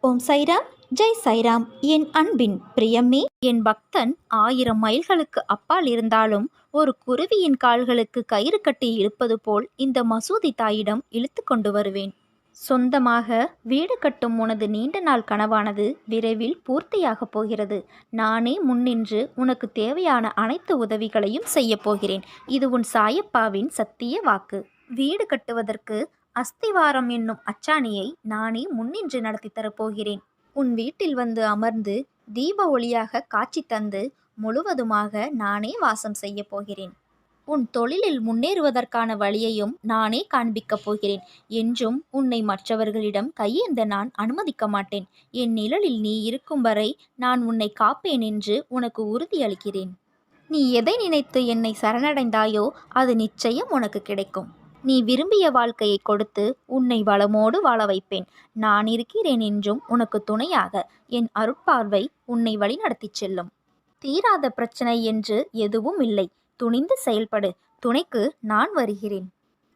ஓம் சைராம், ஜெய் சைராம். என் அன்பின் பிரியமே, என் பக்தன் 1000 மைல்களுக்கு அப்பால் இருந்தாலும் ஒரு குருவியின் கால்களுக்கு கயிறு கட்டி இழுப்பது போல் இந்த மசூதி தாயிடம் இழுத்து கொண்டு வருவேன். சொந்தமாக வீடு கட்டும் உனது நீண்ட நாள் கனவானது விரைவில் பூர்த்தியாகப் போகிறது. நானே முன்னின்று உனக்கு தேவையான அனைத்து உதவிகளையும் செய்யப் போகிறேன். இது உன் சாயப்பாவின் சத்திய வாக்கு. வீடு கட்டுவதற்கு அஸ்திவாரம் என்னும் அச்சாணியை நானே முன்னின்று நடத்தி தரப்போகிறேன். உன் வீட்டில் வந்து அமர்ந்து தீப ஒளியாக காட்சி தந்து முழுவதுமாக நானே வாசம் செய்ய போகிறேன். உன் தொழிலில் முன்னேறுவதற்கான வழியையும் நானே காண்பிக்கப் போகிறேன். என்றும் உன்னை மற்றவர்களிடம் கையேந்த நான் அனுமதிக்க மாட்டேன். என் நிழலில் நீ இருக்கும் வரை நான் உன்னை காப்பேன் என்று உனக்கு உறுதியளிக்கிறேன். நீ எதை நினைத்து என்னை சரணடைந்தாயோ அது நிச்சயம் உனக்கு கிடைக்கும். நீ விரும்பிய வாழ்க்கையை கொடுத்து உன்னை வளமோடு வாழ வைப்பேன். நான் இருக்கிறேன் என்றும் உனக்கு துணையாக என் அருட்பார்வை உன்னை வழிநடத்திச் செல்லும். தீராத பிரச்சனை என்று எதுவும் இல்லை. துணிந்து செயல்படு. துணைக்கு நான் வருகிறேன்.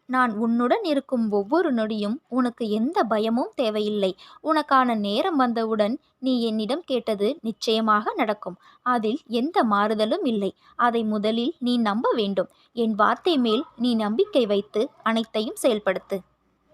நான் உன்னுடன் இருக்கும் ஒவ்வொரு நொடியும் உனக்கு எந்த பயமும் தேவையில்லை. உனக்கான நேரம் வந்தவுடன் நீ என்னிடம் கேட்டது நிச்சயமாக நடக்கும். அதில் எந்த மாறுதலும் இல்லை. அதை முதலில் நீ நம்ப வேண்டும். என் வார்த்தை மேல் நீ நம்பிக்கை வைத்து அனைத்தையும் செயல்படுத்து.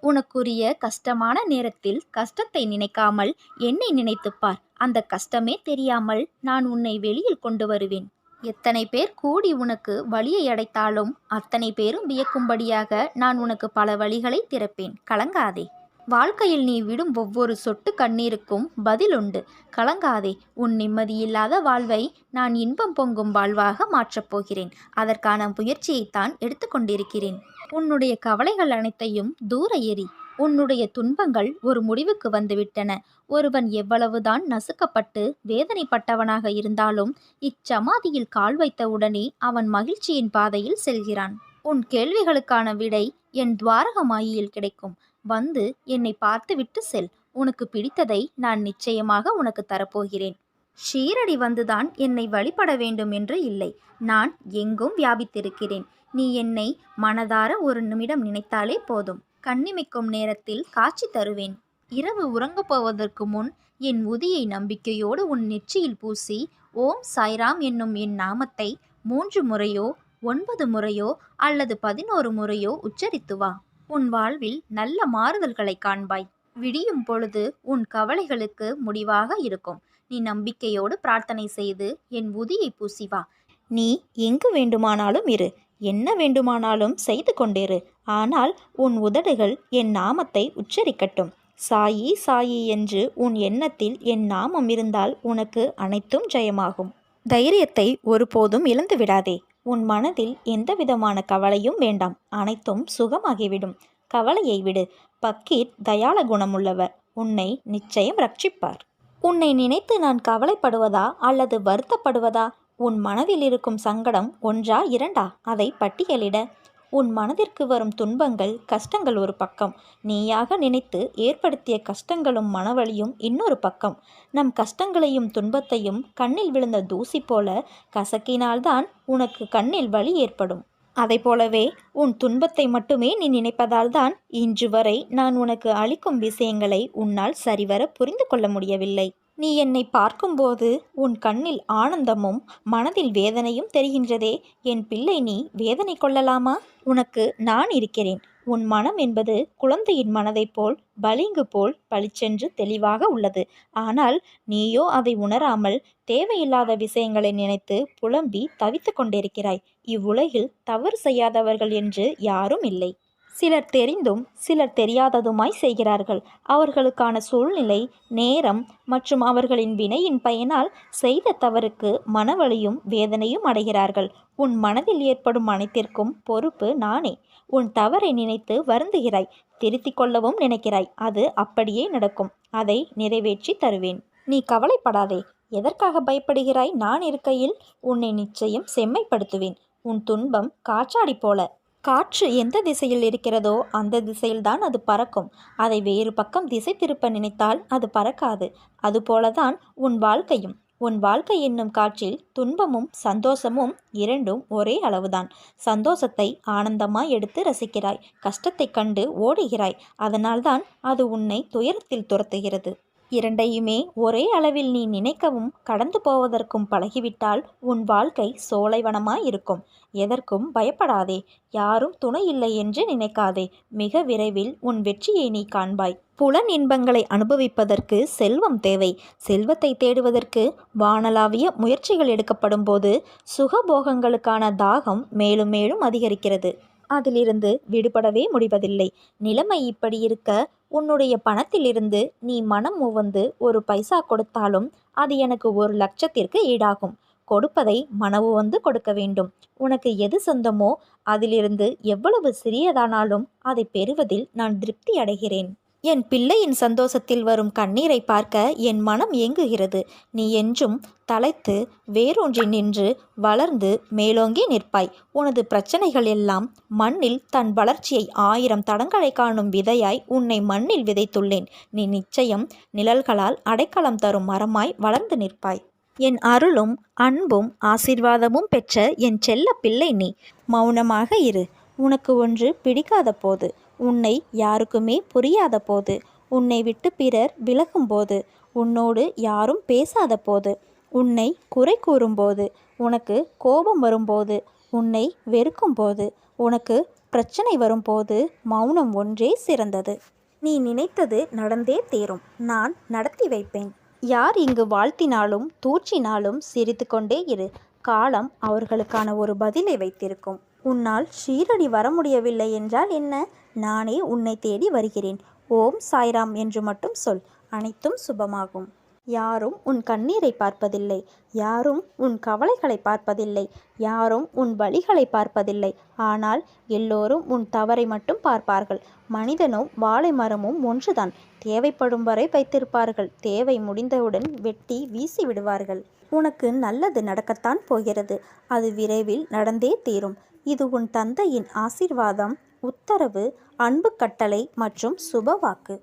உனக்குரிய கஷ்டமான நேரத்தில் கஷ்டத்தை நினைக்காமல் என்னை நினைத்துப்பார். அந்த கஷ்டமே தெரியாமல் நான் உன்னை வெளியில் கொண்டு வருவேன். எத்தனை பேர் கூடி உனக்கு வழியை அடைத்தாலும் அத்தனை பேரும் வியக்கும்படியாக நான் உனக்கு பல வழிகளை திறப்பேன். கலங்காதே. வாழ்க்கையில் நீ விடும் ஒவ்வொரு சொட்டு கண்ணீருக்கும் பதில் உண்டு. கலங்காதே. உன் நிம்மதியில்லாத வாழ்வை நான் இன்பம் பொங்கும் வாழ்வாக மாற்றப் போகிறேன். அதற்கான முயற்சியைத்தான் எடுத்துக்கொண்டிருக்கிறேன். உன்னுடைய கவலைகள் அனைத்தையும் தூர எறி. உன்னுடைய துன்பங்கள் ஒரு முடிவுக்கு வந்துவிட்டன. ஒருவன் எவ்வளவுதான் நசுக்கப்பட்டு வேதனைப்பட்டவனாக இருந்தாலும் இச்சமாதியில் கால் வைத்த உடனே அவன் மகிழ்ச்சியின் பாதையில் செல்கிறான். உன் கேள்விகளுக்கான விடை என் துவாரகமாயியில் கிடைக்கும். வந்து என்னை பார்த்துவிட்டு செல். உனக்கு பிடித்ததை நான் நிச்சயமாக உனக்கு தரப்போகிறேன். ஷீரடி வந்துதான் என்னை வழிபட வேண்டும் என்று இல்லை. நான் எங்கும் வியாபித்திருக்கிறேன். நீ என்னை மனதார ஒரு நிமிடம் நினைத்தாலே போதும். கண்ணிமைக்கும் நேரத்தில் காட்சி தருவேன். இரவு உறங்கப் போவதற்கு முன் என் உதியை நம்பிக்கையோடு உன் நெற்றியில் பூசி ஓம் சாய்ராம் என்னும் என் நாமத்தை 3 முறையோ 9 முறையோ அல்லது 11 முறையோ உச்சரித்து வா. உன் வாழ்வில் நல்ல மாறுதல்களை காண்பாய். விடியும் பொழுது உன் கவலைகளுக்கு முடிவாக இருக்கும். நீ நம்பிக்கையோடு பிரார்த்தனை செய்து என் உதியை பூசி வா. நீ எங்கு வேண்டுமானாலும் இரு. என்ன வேண்டுமானாலும் செய்து கொண்டிரு. ஆனால் உன் உதடுகள் என் நாமத்தை உச்சரிக்கட்டும். சாயி சாயி என்று உன் எண்ணத்தில் என் நாமம் இருந்தால் உனக்கு அனைத்தும் ஜெயமாகும். தைரியத்தை ஒருபோதும் இழந்து விடாதே. உன் மனதில் எந்தவிதமான கவலையும் வேண்டாம். அனைத்தும் சுகமாகிவிடும். கவலையை விடு. பக்கீர் தயாள குணமுள்ளவர். உன்னை நிச்சயம் ரட்சிப்பார். உன்னை நினைத்து நான் கவலைப்படுவதா அல்லது வருத்தப்படுவதா? உன் மனதில் இருக்கும் சங்கடம் ஒன்றா இரண்டா? அதை பட்டியலிட. உன் மனதிற்கு வரும் துன்பங்கள் கஷ்டங்கள் ஒரு பக்கம். நீயாக நினைத்து ஏற்படுத்திய கஷ்டங்களும் மனவலியும் இன்னொரு பக்கம். நம் கஷ்டங்களையும் துன்பத்தையும் கண்ணில் விழுந்த தூசி போல கசக்கினால்தான் உனக்கு கண்ணில் வலி ஏற்படும். அதை போலவே உன் துன்பத்தை மட்டுமே நீ நினைப்பதால்தான் இன்று வரை நான் உனக்கு அளிக்கும் விஷயங்களை உன்னால் சரிவர புரிந்து கொள்ள முடியவில்லை. நீ என்னை பார்க்கும்போது உன் கண்ணில் ஆனந்தமும் மனதில் வேதனையும் தெரிகின்றதே. என் பிள்ளை, நீ வேதனை கொள்ளலாமா? உனக்கு நான் இருக்கிறேன். உன் மனம் என்பது குழந்தையின் மனதைப் போல் பளிங்கு போல் பளிச்சென்று தெளிவாக உள்ளது. ஆனால் நீயோ அதை உணராமல் தேவையில்லாத விஷயங்களை நினைத்து புலம்பி தவித்து கொண்டிருக்கிறாய். இவ்வுலகில் தவறு செய்யாதவர்கள் என்று யாரும் இல்லை. சிலர் தெரிந்தும் சிலர் தெரியாததுமாய் செய்கிறார்கள். அவர்களுக்கான சூழ்நிலை, நேரம் மற்றும் அவர்களின் வினையின் பயனால் செய்த தவறுக்கு மனவலியும் வேதனையும் அடைகிறார்கள். உன் மனதில் ஏற்படும் அனைத்திற்கும் பொறுப்பு நானே. உன் தவறை நினைத்து வருந்துகிறாய். திருத்திக் கொள்ளவும் நினைக்கிறாய். அது அப்படியே நடக்கும். அதை நிறைவேற்றி தருவேன். நீ கவலைப்படாதே. எதற்காக பயப்படுகிறாய்? நான் இருக்கையில் உன்னை நிச்சயம் செம்மைப்படுத்துவேன். உன் துன்பம் காற்றாடி போல. காற்று எந்த திசையில் இருக்கிறதோ அந்த திசையில்தான் அது பறக்கும். அதை வேறு பக்கம் திசை திருப்ப நினைத்தால் அது பறக்காது. அதுபோலதான் உன் வாழ்க்கையும். உன் வாழ்க்கை என்னும் காற்றில் துன்பமும் சந்தோஷமும் இரண்டும் ஒரே அளவுதான். சந்தோஷத்தை ஆனந்தமாய் எடுத்து ரசிக்கிறாய். கஷ்டத்தை கண்டு ஓடுகிறாய். அதனால்தான் அது உன்னை துயரத்தில் துரத்துகிறது. இரண்டையுமே ஒரே அளவில் நீ நினைக்கவும் கடந்து போவதற்கும் பழகிவிட்டால் உன் வாழ்க்கை சோலைவனமாயிருக்கும். எதற்கும் பயப்படாதே. யாரும் துணை இல்லை என்று நினைக்காதே. மிக விரைவில் உன் வெற்றியை நீ காண்பாய். புலன் இன்பங்களை அனுபவிப்பதற்கு செல்வம் தேவை. செல்வத்தை தேடுவதற்கு வானளாவிய முயற்சிகள் எடுக்கப்படும் போது சுகபோகங்களுக்கான தாகம் மேலும் மேலும் அதிகரிக்கிறது. அதிலிருந்து விடுபடவே முடிவதில்லை. நிலைமை இப்படி இருக்க உன்னுடைய பணத்திலிருந்து நீ மனம் உவந்து ஒரு பைசா கொடுத்தாலும் அது எனக்கு 1,00,000க்கு ஈடாகும். கொடுப்பதை மனவுவந்து கொடுக்க வேண்டும். உனக்கு எது சொந்தமோ அதிலிருந்து எவ்வளவு சிறியதானாலும் அதை பெறுவதில் நான் திருப்தி அடைகிறேன். என் பிள்ளையின் சந்தோஷத்தில் வரும் கண்ணீரை பார்க்க என் மனம் ஏங்குகிறது. நீ என்றும் தலைத்து வேரூன்றி நின்று வளர்ந்து மேலோங்கி நிற்பாய். உனது பிரச்சனைகள் எல்லாம் மண்ணில் தன் வளர்ச்சியை 1000 தடங்களை காணும் விதையாய் உன்னை மண்ணில் விதைத்துள்ளேன். நீ நிச்சயம் நிழல்களால் அடைக்கலம் தரும் மரமாய் வளர்ந்து நிற்பாய். என் அருளும் அன்பும் ஆசீர்வாதமும் பெற்ற என் செல்ல பிள்ளை நீ. மௌனமாக இரு. உனக்கு ஒன்று பிடிக்காத போது, உன்னை யாருக்குமே புரியாத போது, உன்னை விட்டு பிறர் விலகும்போது, உன்னோடு யாரும் பேசாத போது, உன்னை குறை கூறும்போது, உனக்கு கோபம் வரும்போது, உன்னை வெறுக்கும்போது, உனக்கு பிரச்சனை வரும்போது மௌனம் ஒன்றே சிறந்தது. நீ நினைத்தது நடந்தே தீரும். நான் நடத்தி வைப்பேன். யார் இங்கு வாழ்த்தினாலும் தூற்றினாலும் சிரித்து கொண்டே இரு. காலம் அவர்களுக்கான ஒரு பதிலை வைத்திருக்கும். உன்னால் ஷீரடி வர முடியவில்லை என்றால் என்ன? நானே உன்னை தேடி வருகிறேன். ஓம் சாய்ராம் என்று மட்டும் சொல். அனைத்தும் சுபமாகும். யாரும் உன் கண்ணீரை பார்ப்பதில்லை. யாரும் உன் கவலைகளை பார்ப்பதில்லை. யாரும் உன் வலிகளை பார்ப்பதில்லை. ஆனால் எல்லோரும் உன் தவறை மட்டும் பார்ப்பார்கள். மனிதனும் வாழை மரமும் ஒன்றுதான். தேவைப்படும் வரை வைத்திருப்பார்கள். தேவை முடிந்தவுடன் வெட்டி வீசி விடுவார்கள். உனக்கு நல்லது நடக்கத்தான் போகிறது. அது விரைவில் நடந்தே தீரும். இது உன் தந்தையின் ஆசீர்வாதம், உத்தரவு, அன்பு கட்டளை மற்றும் சுபவாக்கு.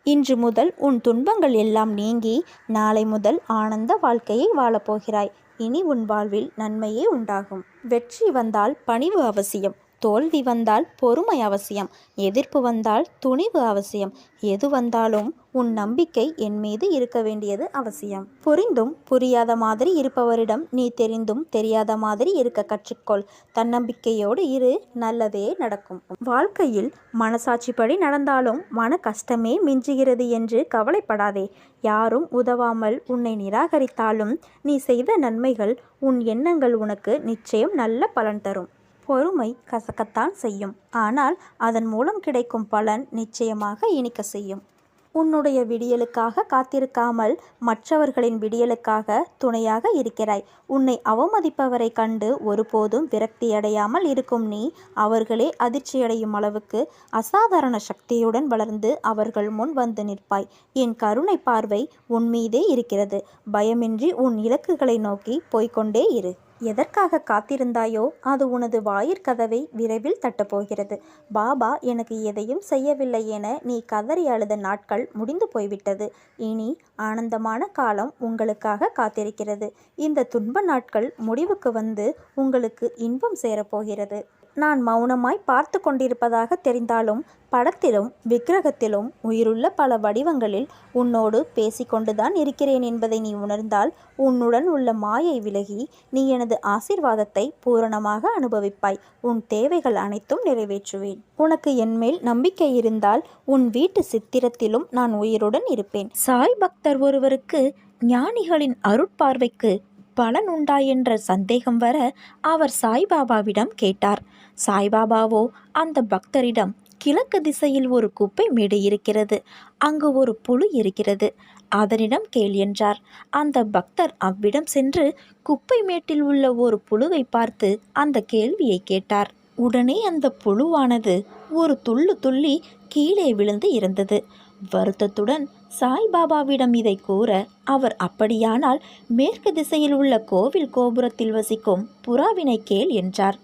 இன்று முதல் உன் துன்பங்கள் எல்லாம் நீங்கி நாளை முதல் ஆனந்த வாழ்க்கையை வாழப்போகிறாய். இனி உன் வாழ்வில் நன்மையே உண்டாகும். வெற்றி வந்தால் பணிவு அவசியம். தோல்வி வந்தால் பொறுமை அவசியம். எதிர்ப்பு வந்தால் துணிவு அவசியம். எது வந்தாலும் உன் நம்பிக்கை என் மீது இருக்க வேண்டியது அவசியம். புரிந்தும் புரியாத மாதிரி இருப்பவரிடம் நீ தெரிந்தும் தெரியாத மாதிரி இருக்க கற்றுக்கொள். தன்னம்பிக்கையோடு இரு. நல்லதே நடக்கும். வாழ்க்கையில் மனசாட்சிப்படி நடந்தாலும் மன கஷ்டமே மிஞ்சுகிறது என்று கவலைப்படாதே. யாரும் உதவாமல் உன்னை நிராகரித்தாலும் நீ செய்த நன்மைகள், உன் எண்ணங்கள் உனக்கு நிச்சயம் நல்ல பலன் தரும். பொறுமை கசக்கத்தான் செய்யும். ஆனால் அதன் மூலம் கிடைக்கும் பலன் நிச்சயமாக இனிக்க செய்யும். உன்னுடைய விடியலுக்காக காத்திருக்காமல் மற்றவர்களின் விடியலுக்காக துணையாக இருக்கிறாய். உன்னை அவமதிப்பவரை கண்டு ஒருபோதும் விரக்தியடையாமல் இருக்கும் நீ அவர்களே அதிர்ச்சியடையும் அளவுக்கு அசாதாரண சக்தியுடன் வளர்ந்து அவர்கள் முன் வந்து நிற்பாய். என் கருணை பார்வை உன் மீதே இருக்கிறது. பயமின்றி உன் இலக்குகளை நோக்கி போய்கொண்டே இரு. எதற்காக காத்திருந்தாயோ அது உனது வாயிற்கதவை விரைவில் தட்டப்போகிறது. பாபா எனக்கு எதையும் செய்யவில்லை என நீ கதறி அழுத நாட்கள் முடிந்து போய்விட்டது. இனி ஆனந்தமான காலம் உங்களுக்காக காத்திருக்கிறது. இந்த துன்ப நாட்கள் முடிவுக்கு வந்து உங்களுக்கு இன்பம் சேரப்போகிறது. நான் மௌனமாய் பார்த்து கொண்டிருப்பதாக தெரிந்தாலும் படத்திலும் விக்கிரகத்திலும் உயிருள்ள பல வடிவங்களில் உன்னோடு பேசிக்கொண்டுதான் இருக்கிறேன் என்பதை நீ உணர்ந்தால் உன்னுடன் உள்ள மாயை விலகி நீ எனது ஆசீர்வாதத்தை பூரணமாக அனுபவிப்பாய். உன் தேவைகள் அனைத்தும் நிறைவேற்றுவேன். உனக்கு என்மேல் நம்பிக்கை இருந்தால் உன் வீட்டு சித்திரத்திலும் நான் உயிருடன் இருப்பேன். சாய் பக்தர் ஒருவருக்கு ஞானிகளின் அருட்பார்வைக்கு பலன் உண்டா என்ற சந்தேகம் வர அவர் சாய்பாபாவிடம் கேட்டார். சாய்பாபாவோ அந்த பக்தரிடம், கிழக்கு திசையில் ஒரு குப்பை மேடு இருக்கிறது. அங்கு ஒரு புழு இருக்கிறது. அதனிடம் கேள் என்றார். அந்த பக்தர் அவ்விடம் சென்று குப்பை மேட்டில் உள்ள ஒரு புழுவை பார்த்து அந்த கேள்வியை கேட்டார். உடனே அந்த புழுவானது ஒரு துள்ளு துள்ளி கீழே விழுந்து இருந்தது. வருத்தத்துடன் சாய்பாபாவிடம் இதை கூற அவர், அப்படியானால் மேற்கு திசையில் உள்ள கோவில் கோபுரத்தில் வசிக்கும் புறாவினை கேள் என்றார்.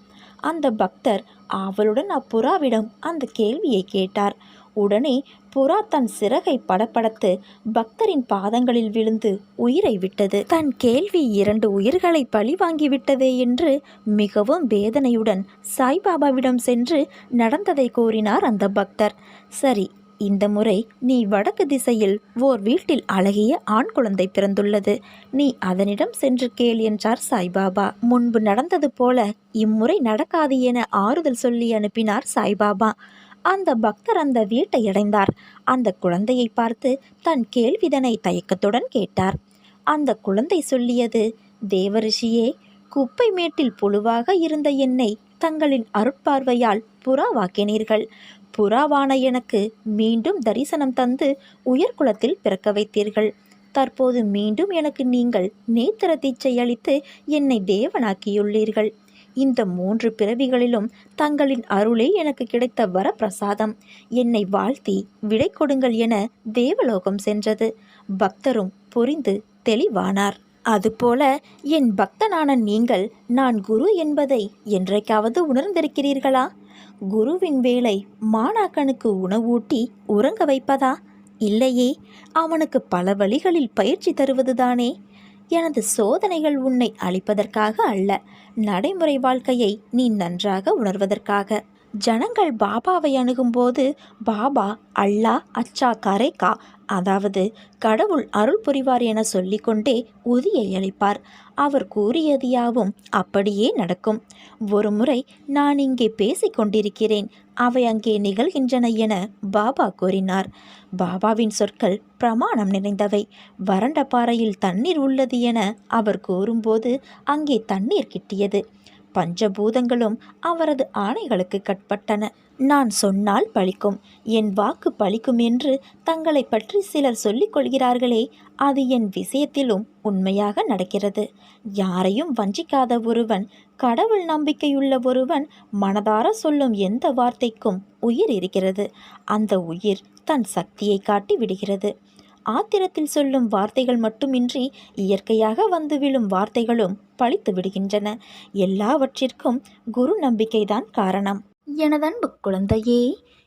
அந்த பக்தர் ஆவலுடன் அப்புறாவிடம் அந்த கேள்வியை கேட்டார். உடனே புறா தன் சிறகை படபடத்து பக்தரின் பாதங்களில் விழுந்து உயிரை விட்டது. தன் கேள்வி 2 உயிர்களை பழி வாங்கிவிட்டதே என்று மிகவும் வேதனையுடன் சாய்பாபாவிடம் சென்று நடந்ததை கூறினார் அந்த பக்தர். சரி, இந்த முறை நீ வடக்கு திசையில் ஓர் வீட்டில் அழகிய ஆண் குழந்தை பிறந்துள்ளது. நீ அதனிடம் சென்று கேள் என்றார் சாய்பாபா. முன்பு நடந்தது போல இம்முறை நடக்காது என ஆறுதல் சொல்லி அனுப்பினார் சாய்பாபா. அந்த பக்தர் அந்த வீட்டை அடைந்தார். அந்த குழந்தையை பார்த்து தன் கேள்விதனை தயக்கத்துடன் கேட்டார். அந்த குழந்தை சொல்லியது, தேவரிஷியே, குப்பை மேட்டில் புழுவாக இருந்த என்னை தங்களின் அருட்பார்வையால் புறாவாக்கினீர்கள். புறாவான எனக்கு மீண்டும் தரிசனம் தந்து உயர்குலத்தில் பிறக்க வைத்தீர்கள். தற்போது மீண்டும் எனக்கு நீங்கள் நேத்திர தீட்சை அளித்து என்னை தேவனாக்கியுள்ளீர்கள். இந்த 3 பிறவிகளிலும் தங்களின் அருளே எனக்கு கிடைத்த வரப்பிரசாதம். என்னை வாழ்த்தி விடை கொடுங்கள் என தேவலோகம் சென்றது. பக்தரும் புரிந்து தெளிவானார். அதுபோல என் பக்தனான நீங்கள் நான் குரு என்பதை என்றைக்காவது உணர்ந்திருக்கிறீர்களா? குருவின் வேலை மாணாக்கனுக்கு உணவூட்டி உறங்க வைப்பதா? இல்லையே, அவனுக்கு பல வழிகளில் பயிற்சி தருவதுதானே. எனது சோதனைகள் உன்னை அழிப்பதற்காக அல்ல, நடைமுறை வாழ்க்கையை நீ நன்றாக உணர்வதற்காக. ஜனங்கள் பாபாவை அணுகும்போது பாபா அல்லா அச்சா கரேகா, அதாவது கடவுள் அருள் புரிவார் என சொல்லிக்கொண்டே உதியை அளிப்பார். அவர் கூறியது யாவும் அப்படியே நடக்கும். ஒருமுறை நான் இங்கே பேசிக்கொண்டிருக்கிறேன், அவை அங்கே நிகழ்கின்றன என பாபா கூறினார். பாபாவின் சொற்கள் பிரமாணம் நிறைந்தவை. வறண்ட பாறையில் தண்ணீர் உள்ளது என அவர் கூறும்போது அங்கே தண்ணீர் கிட்டியது. பஞ்சபூதங்களும் அவரது ஆணைகளுக்கு கட்பட்டன. நான் சொன்னால் பலிக்கும், என் வாக்கு பலிக்கும் என்று தங்களை பற்றி சிலர் சொல்லிக் கொள்கிறார்களே, அது என் விஷயத்திலும் உண்மையாக நடக்கிறது. யாரையும் வஞ்சிக்காத ஒருவன், கடவுள் நம்பிக்கையுள்ள ஒருவன் மனதார சொல்லும் எந்த வார்த்தைக்கும் உயிர் இருக்கிறது. அந்த உயிர் தன் சக்தியை காட்டி விடுகிறது. ஆத்திரத்தில் சொல்லும் வார்த்தைகள் மட்டுமின்றி இயற்கையாக வந்து விழும் வார்த்தைகளும் பழித்து விடுகின்றன. எல்லாவற்றிற்கும் குரு நம்பிக்கைதான் காரணம். எனதன்பு குழந்தையே,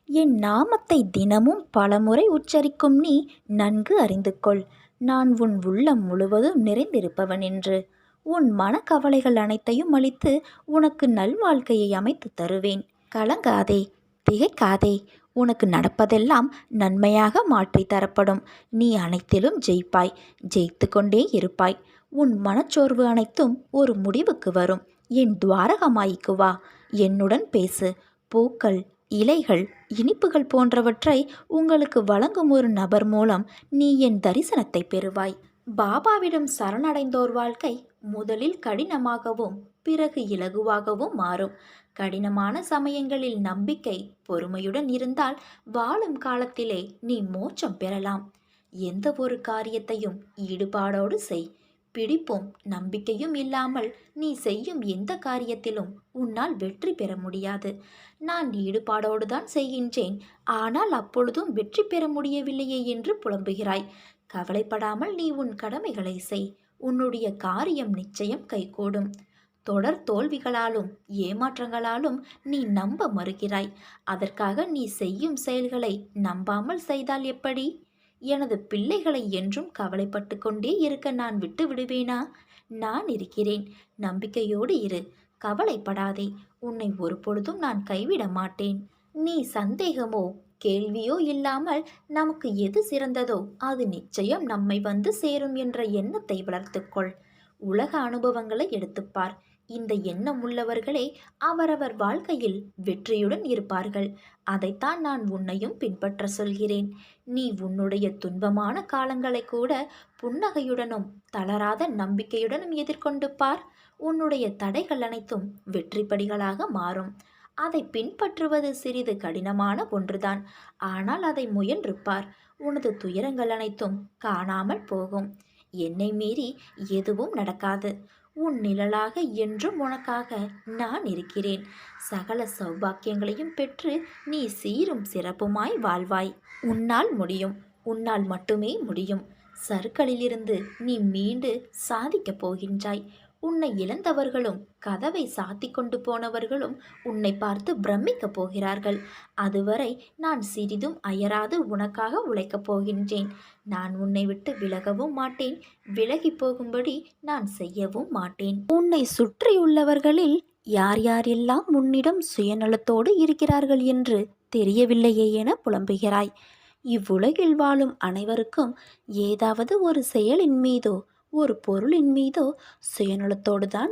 என் நாமத்தை தினமும் பலமுறை உச்சரிக்கும் நீ நன்கு அறிந்து கொள், நான் உன் உள்ளம் முழுவதும் நிறைந்திருப்பவன் என்று. உன் மனக்கவலைகள் அனைத்தையும் அளித்து உனக்கு நல்வாழ்க்கையை அமைத்து தருவேன். கலங்காதே, திகைக்காதே. உனக்கு நடப்பதெல்லாம் நன்மையாக மாற்றி தரப்படும். நீ அனைத்திலும் ஜெயிப்பாய், ஜெயித்து கொண்டே இருப்பாய். உன் மனச்சோர்வு அனைத்தும் ஒரு முடிவுக்கு வரும். என் துவாரகமாய்க்கு வா, என்னுடன் பேசு. பூக்கள், இலைகள், இனிப்புகள் போன்றவற்றை உங்களுக்கு வழங்கும் ஒரு நபர் மூலம் நீ என் தரிசனத்தை பெறுவாய். பாபாவிடம் சரணடைந்தோர் வாழ்க்கை முதலில் கடினமாகவும் பிறகு இலகுவாகவும் மாறும். கடினமான சமயங்களில் நம்பிக்கை, பொறுமையுடன் இருந்தால் வாழும் காலத்திலே நீ மோட்சம் பெறலாம். எந்த ஒரு காரியத்தையும் ஈடுபாடோடு செய். பிடிப்பும் நம்பிக்கையும் இல்லாமல் நீ செய்யும் எந்த காரியத்திலும் உன்னால் வெற்றி பெற முடியாது. நான் ஈடுபாடோடு தான் செய்கின்றேன், ஆனால் அப்பொழுதும் வெற்றி பெற முடியவில்லையே என்று புலம்புகிறாய். கவலைப்படாமல் நீ உன் கடமைகளை செய். உன்னுடைய காரியம் நிச்சயம் கைகூடும். தொடர் தோல்விகளாலும் ஏமாற்றங்களாலும் நீ நம்ப மறுக்கிறாய். அதற்காக நீ செய்யும் செயல்களை நம்பாமல் செய்தால் எப்படி? எனது பிள்ளைகளை என்றும் கவலைப்பட்டு கொண்டே இருக்க நான் விட்டு விடுவேனா? நான் இருக்கிறேன், நம்பிக்கையோடு இரு, கவலைப்படாதே. உன்னை ஒரு பொழுதும் நான் கைவிட மாட்டேன். நீ சந்தேகமோ கேள்வியோ இல்லாமல் நமக்கு எது சிறந்ததோ அது நிச்சயம் நம்மை வந்து சேரும் என்ற எண்ணத்தை வளர்த்துக்கொள். உலக அனுபவங்களை எடுத்துப்பார். இந்த எண்ணம் உள்ளவர்களே அவரவர் வாழ்க்கையில் வெற்றியுடன் இருப்பார்கள். அதைத்தான் நான் உன்னையும் பின்பற்ற சொல்கிறேன். நீ உன்னுடைய துன்பமான காலங்களை கூட புன்னகையுடனும் தளராத நம்பிக்கையுடனும் எதிர்கொண்டு பார். உன்னுடைய தடைகள் அனைத்தும் வெற்றிப்படிகளாக மாறும். அதை பின்பற்றுவது சிறிது கடினமான ஒன்றுதான், ஆனால் அதை முயன்று பார். உனது துயரங்கள் அனைத்தும் காணாமல் போகும். என்னை மீறி எதுவும் நடக்காது. உன் நிழலாக என்றும் உனக்காக நான் இருக்கிறேன். சகல சௌபாக்கியங்களையும் பெற்று நீ சீரும் சிறப்புமாய் வாழ்வாய். உன்னால் முடியும், உன்னால் மட்டுமே முடியும். சறுக்களிலிருந்து நீ மீண்டு சாதிக்கப் போகின்றாய். உன்னை இழந்தவர்களும் கதவை சாத்தி கொண்டு போனவர்களும் உன்னை பார்த்து பிரமிக்கப் போகிறார்கள். அதுவரை நான் சிறிதும் அயராது உனக்காக உழைக்கப் போகின்றேன். நான் உன்னை விட்டு விலகவும் மாட்டேன், விலகி போகும்படி நான் செய்யவும் மாட்டேன். உன்னை சுற்றியுள்ளவர்களில் யார் யாரெல்லாம் உன்னிடம் சுயநலத்தோடு இருக்கிறார்கள் என்று தெரியவில்லையே என புலம்புகிறாய். இவ்வுலகில் வாழும் அனைவருக்கும் ஏதாவது ஒரு செயலின் மீதோ ஒரு பொருளின் மீதோ சுயநலத்தோடு தான்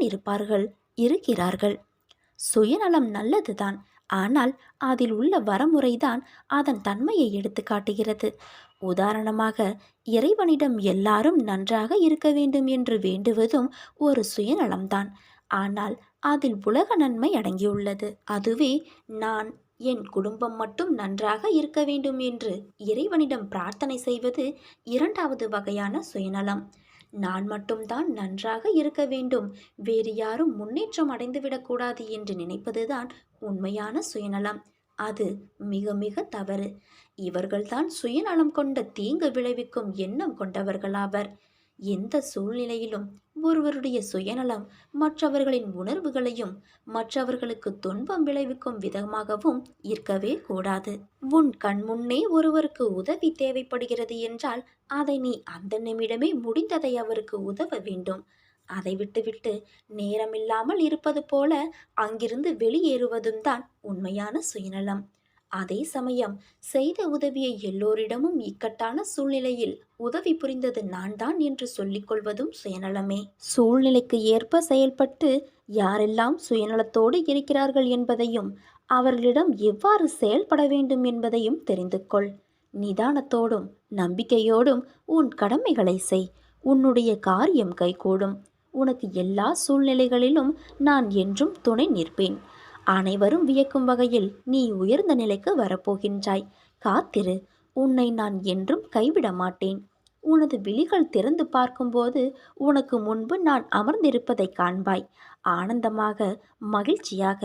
இருக்கிறார்கள். சுயநலம் நல்லதுதான், ஆனால் அதில் உள்ள வரமுறைதான் அதன் தன்மையை எடுத்து காட்டுகிறது. உதாரணமாக, இறைவனிடம் எல்லாரும் நன்றாக இருக்க வேண்டும் என்று வேண்டுவதும் ஒரு சுயநலம்தான். ஆனால் அதில் உலக நன்மை அடங்கியுள்ளது. அதுவே நான் என் குடும்பம் மட்டும் நன்றாக இருக்க வேண்டும் என்று இறைவனிடம் பிரார்த்தனை செய்வது இரண்டாவது வகையான சுயநலம். நான் மட்டும்தான் நன்றாக இருக்க வேண்டும், வேறு யாரும் முன்னேற்றம் அடைந்துவிடக்கூடாது என்று நினைப்பதுதான் உண்மையான சுயநலம். அது மிக மிக தவறு. இவர்கள்தான் சுயநலம் கொண்ட தீங்கு விளைவிக்கும் எண்ணம் கொண்டவர்களாவர். எந்த சூழ்நிலையிலும் ஒருவருடைய சுயநலம் மற்றவர்களின் உணர்வுகளையும் மற்றவர்களுக்கு துன்பம் விளைவிக்கும் விதமாகவும் இருக்கவே கூடாது. உன் கண்முன்னே ஒருவருக்கு உதவி தேவைப்படுகிறது என்றால் அதை நீ அந்த நிமிடமே முடிந்ததை அவருக்கு உதவ வேண்டும். அதை விட்டுவிட்டு நேரமில்லாமல் இருப்பது போல அங்கிருந்து வெளியேறுவதும் தான் உண்மையான சுயநலம். அதே சமயம் செய்த உதவியை எல்லோரிடமும் இக்கட்டான சூழ்நிலையில் உதவி புரிந்தது நான் தான் என்று சொல்லிக் கொள்வதும் சுயநலமே. சூழ்நிலைக்கு ஏற்ப செயல்பட்டு யாரெல்லாம் சுயநலத்தோடு இருக்கிறார்கள் என்பதையும் அவர்களிடம் எவ்வாறு செயல்பட வேண்டும் என்பதையும் தெரிந்து கொள். நிதானத்தோடும் நம்பிக்கையோடும் உன் கடமைகளை செய். உன்னுடைய காரியம் கைகூடும். உனக்கு எல்லா சூழ்நிலைகளிலும் நான் என்றும் துணை நிற்பேன். அனைவரும் வியக்கும் வகையில் நீ உயர்ந்த நிலைக்கு வரப்போகின்றாய். காத்திரு. உன்னை நான் என்றும் கைவிட மாட்டேன். உனது விழிகள் திறந்து பார்க்கும்போது உனக்கு முன்பு நான் அமர்ந்திருப்பதை காண்பாய். ஆனந்தமாக, மகிழ்ச்சியாக.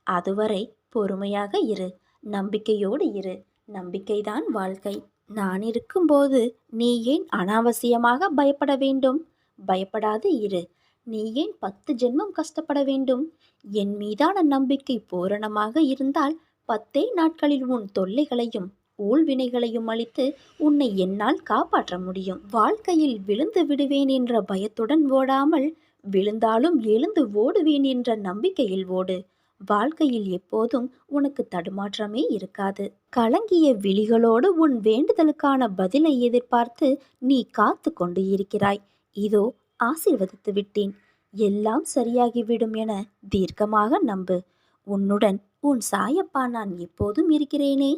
அதுவரை பொறுமையாக இரு. நம்பிக்கையோடு இரு. நம்பிக்கைதான் வாழ்க்கை. நான் இருக்கும்போது நீ ஏன் அனாவசியமாக பயப்பட வேண்டும்? பயப்படாது இரு. நீ ஏன் 10 ஜென்மம் கஷ்டப்பட வேண்டும்? என் மீதான நம்பிக்கை பூரணமாக இருந்தால் 10 நாட்களில் உன் தொல்லைகளையும் ஊழ்வினைகளையும் அளித்து உன்னை என்னால் காப்பாற்ற முடியும். வாழ்க்கையில் விழுந்து விடுவேன் என்ற பயத்துடன் ஓடாமல், விழுந்தாலும் எழுந்து ஓடுவேன் என்ற நம்பிக்கையில் ஓடு. வாழ்க்கையில் எப்போதும் உனக்கு தடுமாற்றமே இருக்காது. கலங்கிய விழிகளோடு உன் வேண்டுதலுக்கான பதிலை எதிர்பார்த்து நீ காத்து கொண்டு இருக்கிறாய். இதோ ஆசீர்வதித்து விட்டேன். எல்லாம் சரியாகிவிடும் என தீர்க்கமாக நம்பு. உன்னுடன் உன் சாயப்பா நான் எப்போதும் இருக்கிறேனே.